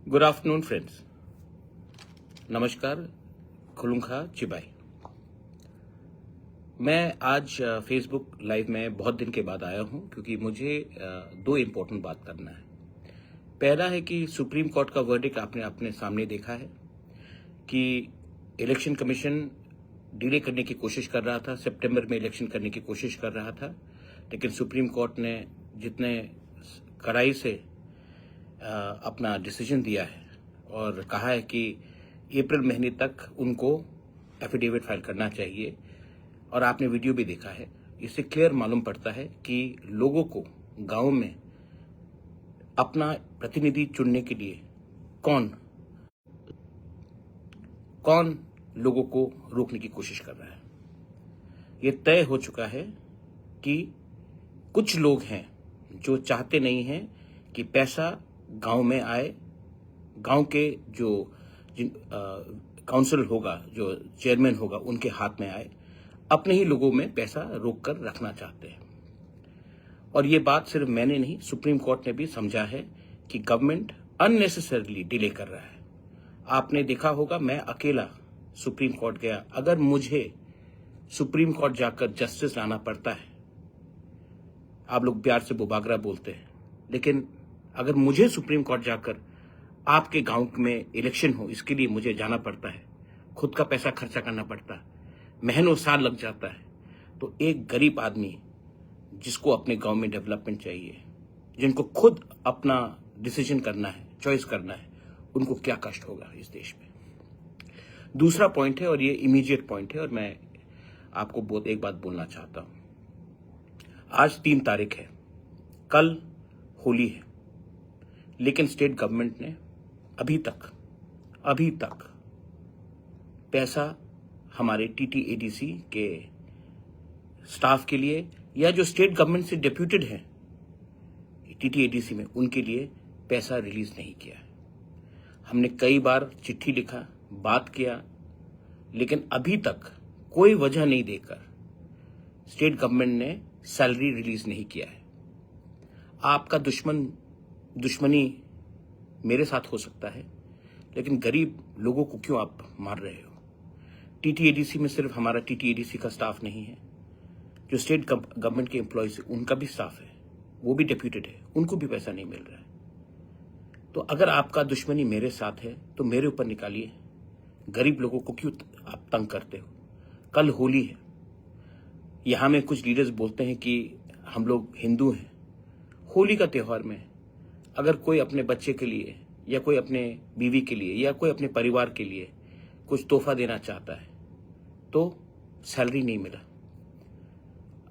Good afternoon friends, नमस्कार, खुलुंखा चिबाई। मैं आज फेसबुक लाइव में बहुत दिन के बाद आया हूं क्योंकि मुझे दो इम्पोर्टेंट बात करना है। पहला है कि सुप्रीम कोर्ट का वर्डिक्ट आपने अपने सामने देखा है कि इलेक्शन कमीशन डिले करने की कोशिश कर रहा था, सितंबर में इलेक्शन करने की कोशिश कर रहा था, लेकिन सुप्रीम कोर्ट ने जितने कड़ाई से अपना डिसीजन दिया है और कहा है कि अप्रैल महीने तक उनको एफिडेविट फाइल करना चाहिए। और आपने वीडियो भी देखा है, इससे क्लियर मालूम पड़ता है कि लोगों को गांव में अपना प्रतिनिधि चुनने के लिए कौन लोगों को रोकने की कोशिश कर रहा है। ये तय हो चुका है कि कुछ लोग हैं जो चाहते नहीं हैं कि पैसा गांव में आए, गांव के जो काउंसिल होगा, जो चेयरमैन होगा, उनके हाथ में आए, अपने ही लोगों में पैसा रोक कर रखना चाहते हैं। और ये बात सिर्फ मैंने नहीं, सुप्रीम कोर्ट ने भी समझा है कि गवर्नमेंट अननेसेसरली डिले कर रहा है। आपने देखा होगा, मैं अकेला सुप्रीम कोर्ट गया। अगर मुझे सुप्रीम कोर्ट जाकर जस्टिस लाना पड़ता है, आप लोग प्यार से बुबागरा बोलते हैं, लेकिन अगर मुझे सुप्रीम कोर्ट जाकर आपके गांव में इलेक्शन हो, इसके लिए मुझे जाना पड़ता है, खुद का पैसा खर्चा करना पड़ता है, महीनों साल लग जाता है, तो एक गरीब आदमी जिसको अपने गांव में डेवलपमेंट चाहिए, जिनको खुद अपना डिसीजन करना है, चॉइस करना है, उनको क्या कष्ट होगा इस देश में। दूसरा पॉइंट है और ये इमीडिएट पॉइंट है और मैं आपको एक बात बोलना चाहता हूं। आज 3 तारीख है, कल होली है, लेकिन स्टेट गवर्नमेंट ने अभी तक पैसा हमारे टीटीएडीसी के स्टाफ के लिए या जो स्टेट गवर्नमेंट से डेप्यूटेड हैं टीटीएडीसी में, उनके लिए पैसा रिलीज नहीं किया है। हमने कई बार चिट्ठी लिखा, बात किया, लेकिन अभी तक कोई वजह नहीं देकर स्टेट गवर्नमेंट ने सैलरी रिलीज नहीं किया है। आपका दुश्मनी मेरे साथ हो सकता है, लेकिन गरीब लोगों को क्यों आप मार रहे हो? टीटीएडीसी में सिर्फ हमारा टीटीएडीसी का स्टाफ नहीं है, जो स्टेट गवर्नमेंट के एम्प्लॉयज उनका भी स्टाफ है, वो भी डेप्यूटेड है, उनको भी पैसा नहीं मिल रहा है। तो अगर आपका दुश्मनी मेरे साथ है तो मेरे ऊपर निकालिए, गरीब लोगों को क्यों आप तंग करते हो? कल होली है, यहां में कुछ लीडर्स बोलते हैं कि हम लोग हिंदू हैं। होली का त्योहार में अगर कोई अपने बच्चे के लिए या कोई अपने बीवी के लिए या कोई अपने परिवार के लिए कुछ तोहफा देना चाहता है तो सैलरी नहीं मिला।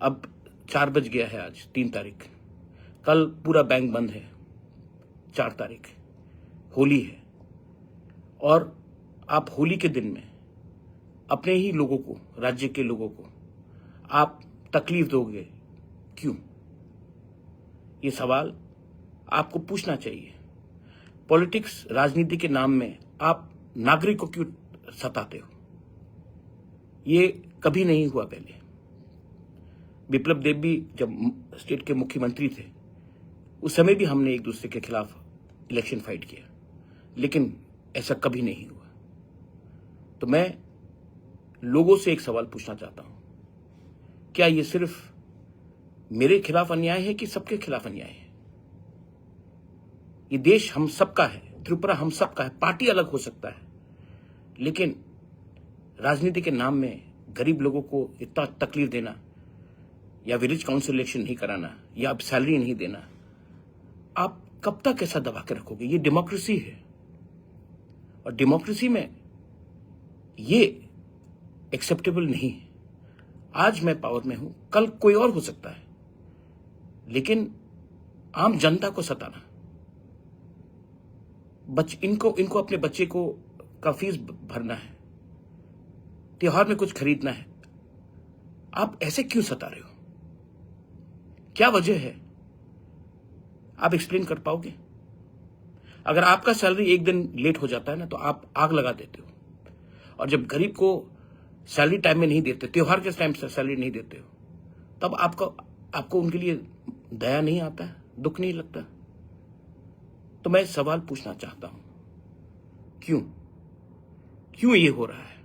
अब 4 बज गया है, आज 3 तारीख, कल पूरा बैंक बंद है, 4 तारीख होली है, और आप होली के दिन में अपने ही लोगों को, राज्य के लोगों को आप तकलीफ दोगे क्यों? ये सवाल आपको पूछना चाहिए। पॉलिटिक्स, राजनीति के नाम में आप नागरिक को क्यों सताते हो? ये कभी नहीं हुआ पहले। विप्लव देव भी जब स्टेट के मुख्यमंत्री थे, उस समय भी हमने एक दूसरे के खिलाफ इलेक्शन फाइट किया, लेकिन ऐसा कभी नहीं हुआ। तो मैं लोगों से एक सवाल पूछना चाहता हूं, क्या ये सिर्फ मेरे खिलाफ अन्याय है कि सबके खिलाफ अन्याय है? ये देश हम सबका है, त्रिपुरा हम सबका है। पार्टी अलग हो सकता है, लेकिन राजनीति के नाम में गरीब लोगों को इतना तकलीफ देना, या विलेज काउंसिल इलेक्शन नहीं कराना, या अब सैलरी नहीं देना, आप कब तक ऐसा दबा के रखोगे? ये डेमोक्रेसी है, और डेमोक्रेसी में ये एक्सेप्टेबल नहीं है। आज मैं पावर में हूं, कल कोई और हो सकता है, लेकिन आम जनता को सताना, इनको अपने बच्चे को का फीस भरना है, त्योहार में कुछ खरीदना है, आप ऐसे क्यों सता रहे हो? क्या वजह है? आप एक्सप्लेन कर पाओगे? अगर आपका सैलरी एक दिन लेट हो जाता है ना, तो आप आग लगा देते हो, और जब गरीब को सैलरी टाइम में नहीं देते, त्योहार के टाइम से सैलरी नहीं देते हो, तब आपको उनके लिए दया नहीं आता है, दुख नहीं लगता? तो मैं सवाल पूछना चाहता हूं, क्यों ये हो रहा है?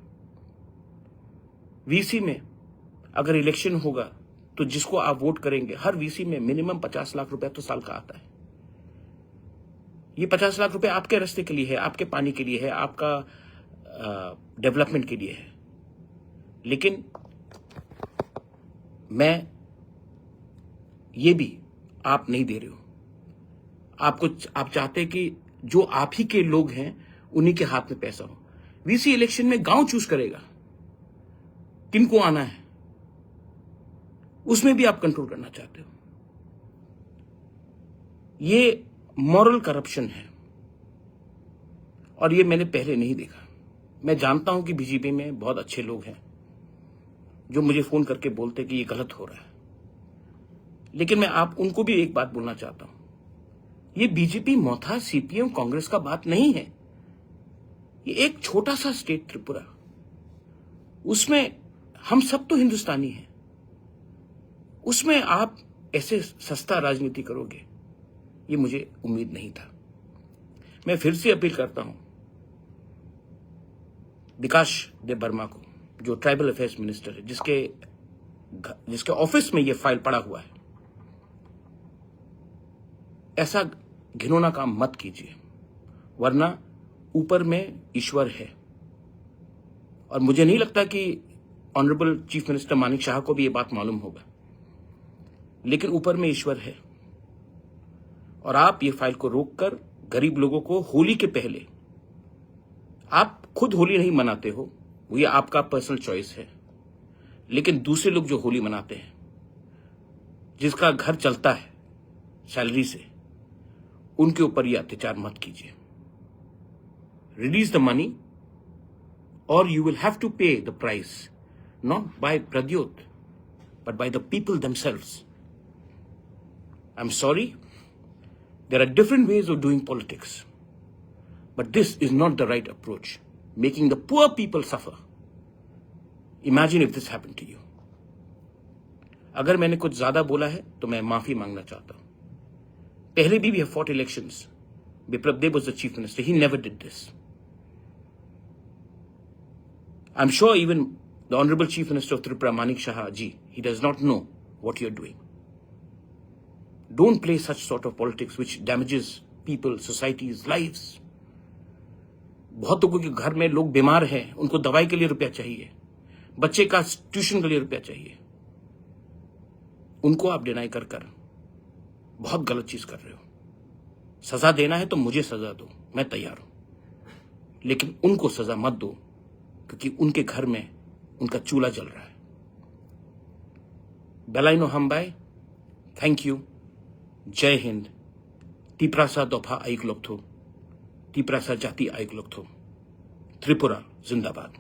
वीसी में अगर इलेक्शन होगा तो जिसको आप वोट करेंगे, हर वीसी में मिनिमम 50 लाख रुपए तो साल का आता है। ये 50 लाख रुपए आपके रास्ते के लिए है, आपके पानी के लिए है, आपका डेवलपमेंट के लिए है। लेकिन मैं ये भी आप नहीं दे रहे हो। आप चाहते कि जो आप ही के लोग हैं उन्हीं के हाथ में पैसा हो। वीसी इलेक्शन में गांव चूज करेगा किनको आना है, उसमें भी आप कंट्रोल करना चाहते हो। ये मॉरल करप्शन है और ये मैंने पहले नहीं देखा। मैं जानता हूं कि बीजेपी में बहुत अच्छे लोग हैं जो मुझे फोन करके बोलते कि ये गलत हो रहा है, लेकिन मैं आप उनको भी एक बात बोलना चाहता हूं। ये बीजेपी, मोथा, सीपीएम, कांग्रेस का बात नहीं है। ये एक छोटा सा स्टेट त्रिपुरा, उसमें हम सब तो हिंदुस्तानी हैं, उसमें आप ऐसे सस्ता राजनीति करोगे, ये मुझे उम्मीद नहीं था। मैं फिर से अपील करता हूं विकास देव वर्मा को, जो ट्राइबल अफेयर्स मिनिस्टर है, जिसके ऑफिस में ये फाइल पड़ा हुआ है, ऐसा घिनौना काम मत कीजिए, वरना ऊपर में ईश्वर है। और मुझे नहीं लगता कि honourable chief minister Manik Shah को भी ये बात मालूम होगा, लेकिन ऊपर में ईश्वर है। और आप ये फाइल को रोककर गरीब लोगों को होली के पहले, आप खुद होली नहीं मनाते हो, वो ये आपका पर्सनल चॉइस है, लेकिन दूसरे लोग जो होली मनाते हैं, जिसका घर चलता है सैलरी से, उनके ऊपर ये अत्याचार मत कीजिए। रिलीज द मनी और you will have to pay the price, not by Pradyot but by the people themselves. I'm sorry, there are different ways of doing politics, but this is not the right approach, making the poor people suffer. Imagine if this happened to you. अगर मैंने कुछ ज्यादा बोला है तो मैं माफी मांगना चाहता हूं। पहले भी we have fought elections. Biplab Deb was the chief minister. He never did this. I'm sure even the Honorable Chief Minister of Tripura, Manik Shah ji, he does not know what you're doing. Don't play such sort of politics which damages people, societies, lives. बहुत लोगों के घर में लोग बीमार हैं, उनको दवाई के लिए रुपया चाहिए, बच्चे का ट्यूशन के लिए रुपया चाहिए, उनको आप डिनाई कर बहुत गलत चीज कर रहे हो। सजा देना है तो मुझे सजा दो, मैं तैयार हूं, लेकिन उनको सजा मत दो, क्योंकि उनके घर में उनका चूल्हा जल रहा है। बेलाइनो हमबाई, थैंक यू, जय हिंद। टीपरासा दोफा आइक लोग थो, टीपरासा जाति आइक लोग थो, त्रिपुरा जिंदाबाद।